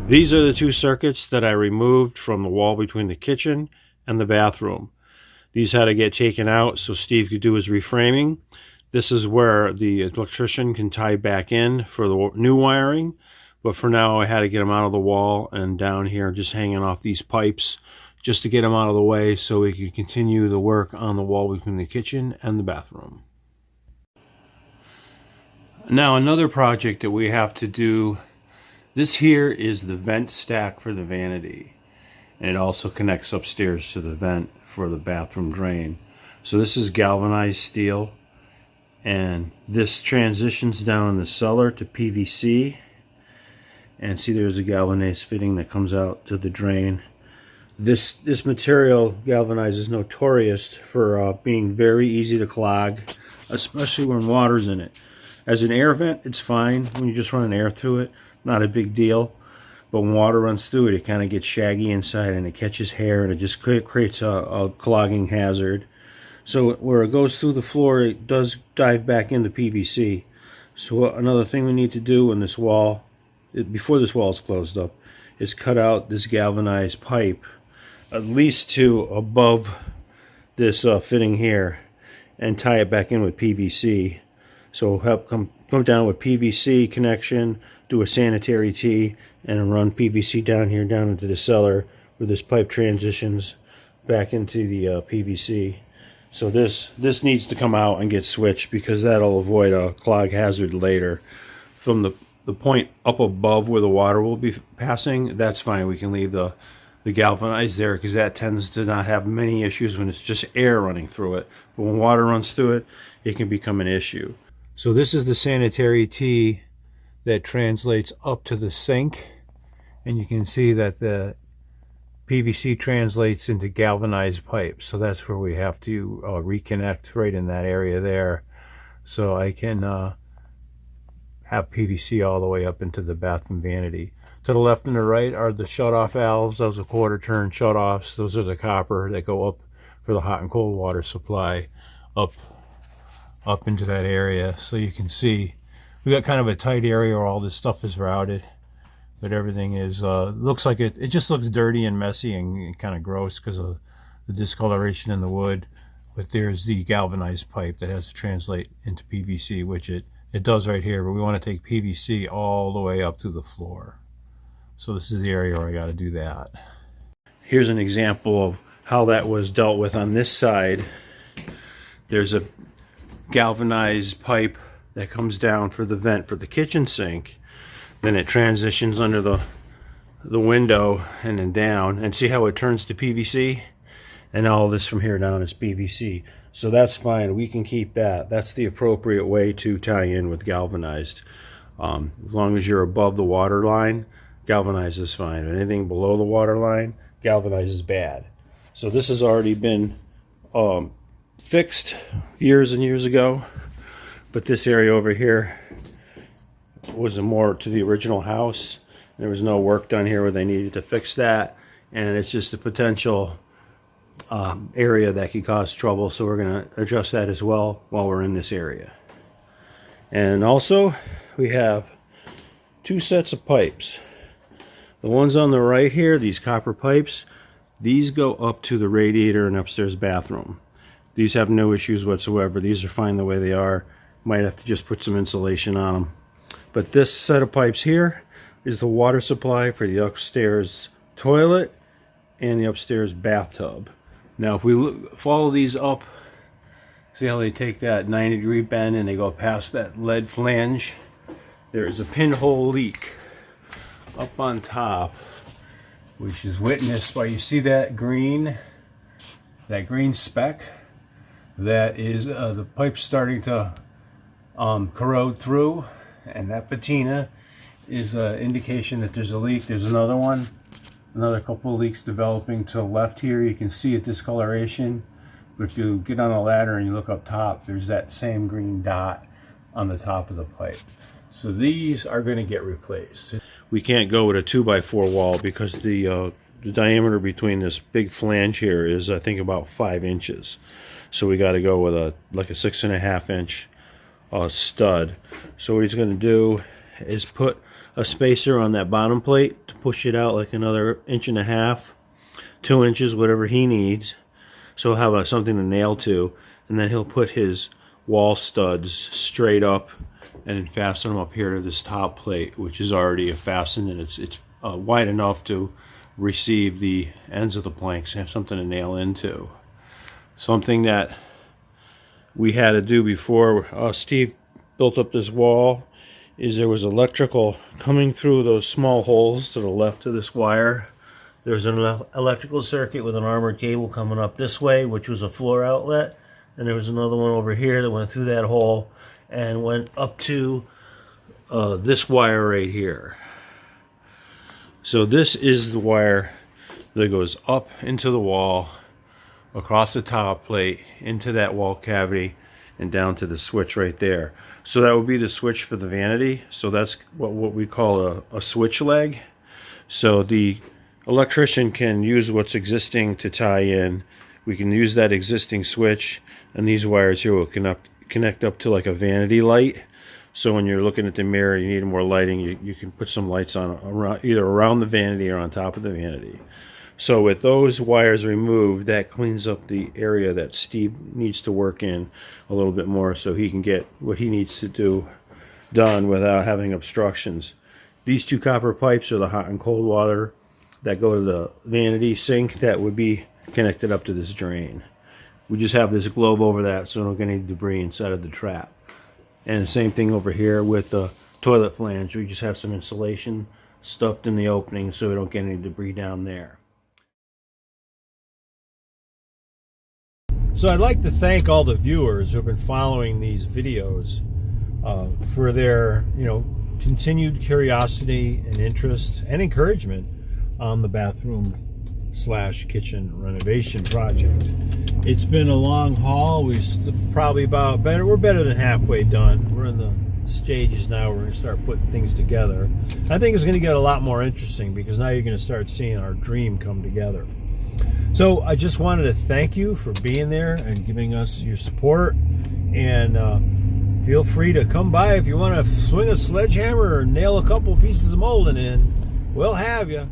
These are the two circuits that I removed from the wall between the kitchen and the bathroom. These had to get taken out so Steve could do his reframing. This is where the electrician can tie back in for the new wiring. But for now, I had to get them out of the wall and down here just hanging off these pipes just to get them out of the way so we can continue the work on the wall between the kitchen and the bathroom. Now another project that we have to do, this here is the vent stack for the vanity. And it also connects upstairs to the vent for the bathroom drain. So this is galvanized steel. And this transitions down in the cellar to PVC. And see, there's a galvanized fitting that comes out to the drain. This material, galvanized, is notorious for being very easy to clog, especially when water's in it. As an air vent, it's fine when you just run air through it, not a big deal. But when water runs through it, it kind of gets shaggy inside and it catches hair and it just creates a clogging hazard. So where it goes through the floor, it does dive back into PVC. So another thing we need to do in this wall, before this wall is closed up, is cut out this galvanized pipe at least to above this fitting here and tie it back in with PVC. So we'll help come down with PVC connection, do a sanitary tee, and run PVC down here down into the cellar where this pipe transitions back into the PVC. So this needs to come out and get switched because that'll avoid a clog hazard later. From the point up above where the water will be passing, that's fine. We can leave the galvanized there because that tends to not have many issues when it's just air running through it. But when water runs through it, it can become an issue. So this is the sanitary tee that translates up to the sink, and you can see that the PVC translates into galvanized pipe. So that's where we have to reconnect right in that area there, so I can have PVC all the way up into the bathroom vanity. To the left and the right are the shut-off valves. Those are quarter-turn shut-offs. Those are the copper that go up for the hot and cold water supply up into that area. So you can see we got kind of a tight area where all this stuff is routed, but everything is looks like it just looks dirty and messy and kind of gross because of the discoloration in the wood. But there's the galvanized pipe that has to translate into PVC, which it does right here, but we want to take PVC all the way up to the floor. So this is the area where I got to do that. Here's an example of how that was dealt with on this side. There's a galvanized pipe that comes down for the vent for the kitchen sink. Then it transitions under the window and then down. And see how it turns to PVC? And all this from here down is PVC. So that's fine. We can keep that. That's the appropriate way to tie in with galvanized. As long as you're above the water line, galvanized is fine. Anything below the water line, galvanized is bad. So this has already been fixed years and years ago. But this area over here was more to the original house. There was no work done here where they needed to fix that. And it's just a potential area that could cause trouble. So we're going to adjust that as well while we're in this area. And also we have two sets of pipes. The ones on the right here, these copper pipes, these go up to the radiator and upstairs bathroom. These have no issues whatsoever. These are fine the way they are. Might have to just put some insulation on them. But this set of pipes here is the water supply for the upstairs toilet and the upstairs bathtub. Now if we follow these up, see how they take that 90-degree bend and they go past that lead flange? There is a pinhole leak up on top, which is witnessed by, you see that green speck? That is the pipe starting to corrode through, and that patina is an indication that there's a leak. There's another one, another couple of leaks developing to the left here. You can see a discoloration, but if you get on a ladder and you look up top, there's that same green dot on the top of the pipe. So these are going to get replaced. We can't go with a 2x4 wall because the diameter between this big flange here is, I think, about 5 inches. So we got to go with like a 6.5 inch stud. So what he's going to do is put a spacer on that bottom plate to push it out like another 1.5 inches, 2 inches, whatever he needs. So he'll have something to nail to, and then he'll put his wall studs straight up and fasten them up here to this top plate, which is already fastened, and it's wide enough to receive the ends of the planks and have something to nail into. Something that we had to do before Steve built up this wall is there was electrical coming through those small holes to the left of this wire. There's an electrical circuit with an armored cable coming up this way, which was a floor outlet, and there was another one over here that went through that hole and went up to this wire right here. So this is the wire that goes up into the wall, across the top plate, into that wall cavity, and down to the switch right there. So that would be the switch for the vanity. So that's what we call a switch leg. So the electrician can use what's existing to tie in. We can use that existing switch, and these wires here will connect up to like a vanity light. So when you're looking at the mirror, you need more lighting, you can put some lights on either around the vanity or on top of the vanity. So with those wires removed, that cleans up the area that Steve needs to work in a little bit more, so he can get what he needs to do done without having obstructions. These two copper pipes are the hot and cold water that go to the vanity sink that would be connected up to this drain. We just have this globe over that so we don't get any debris inside of the trap. And the same thing over here with the toilet flange. We just have some insulation stuffed in the opening so we don't get any debris down there. So I'd like to thank all the viewers who have been following these videos for their, continued curiosity and interest and encouragement on the bathroom/kitchen renovation project. It's been a long haul. We're better than halfway done. We're in the stages now. We're going to start putting things together. I think it's going to get a lot more interesting because now you're going to start seeing our dream come together. So I just wanted to thank you for being there and giving us your support, and feel free to come by if you want to swing a sledgehammer or nail a couple pieces of molding in. We'll have you.